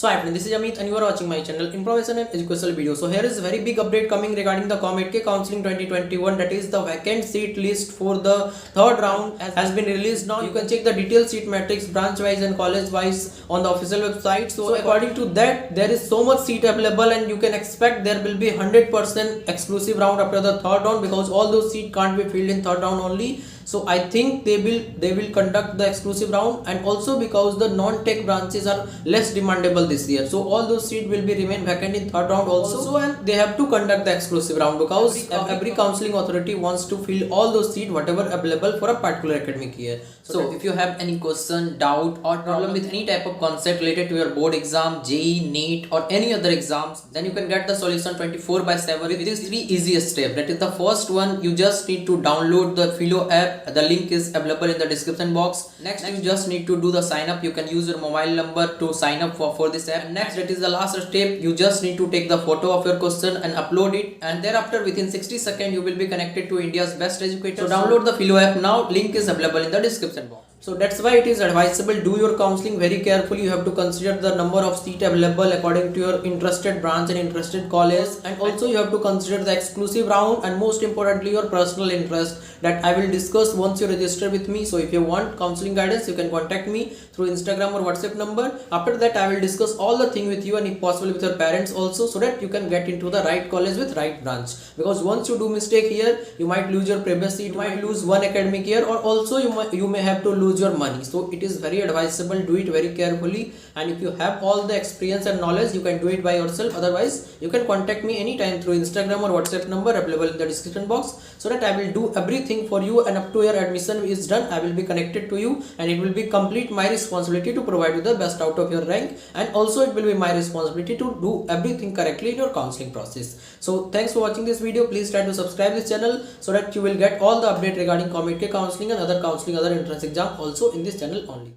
So hi friend, this is Amit and you are watching my channel Information and Educational Video. So here is a very big update coming regarding the COMEDK Counseling 2021, that is the vacant seat list for the third round has been released now. You can check the detailed seat matrix branch wise and college wise on the official website. So according to that, there is so much seat available and you can expect there will be 100% exclusive round after the third round, because all those seats can't be filled in third round only. So I think they will conduct the exclusive round, and also because the non-tech branches are less demandable this year, so all those seats will be remain vacant in third round also, and they have to conduct the exclusive round because every counseling authority wants to fill all those seats whatever available for a particular academic year. So if you have any question, doubt or problem with any type of concept related to your board exam, JEE, NEET or any other exams, then you can get the solution 24/7 with these three easiest steps. That is the first one, you just need to download the Philo app. The link is available in the description box. Next, you just need to do the sign up. You can use your mobile number to sign up for this app. Next, that is the last step, you just need to take the photo of your question and upload it, and thereafter within 60 seconds you will be connected to India's best educator. So download the Philo app now. Link is available in the description box. So that's why it is advisable, do your counseling very carefully. You have to consider the number of seats available according to your interested branch and interested college, and also you have to consider the exclusive round, and most importantly your personal interest that I will discuss once you register with me. So if you want counseling guidance, you can contact me through Instagram or WhatsApp number. After that I will discuss all the thing with you, and if possible with your parents also, so that you can get into the right college with right branch. Because once you do mistake here, you might lose your previous seat, you might lose one academic year, or also you may have to lose your money. So it is very advisable, do it very carefully, and if you have all the experience and knowledge, you can do it by yourself. Otherwise you can contact me anytime through Instagram or WhatsApp number available in the description box, so that I will do everything for you, and up to your admission is done I will be connected to you, and it will be complete my responsibility to provide you the best out of your rank, and also it will be my responsibility to do everything correctly in your counseling process. So thanks for watching this video. Please try to subscribe this channel so that you will get all the update regarding COMEDK counseling and other entrance exam also in this channel only.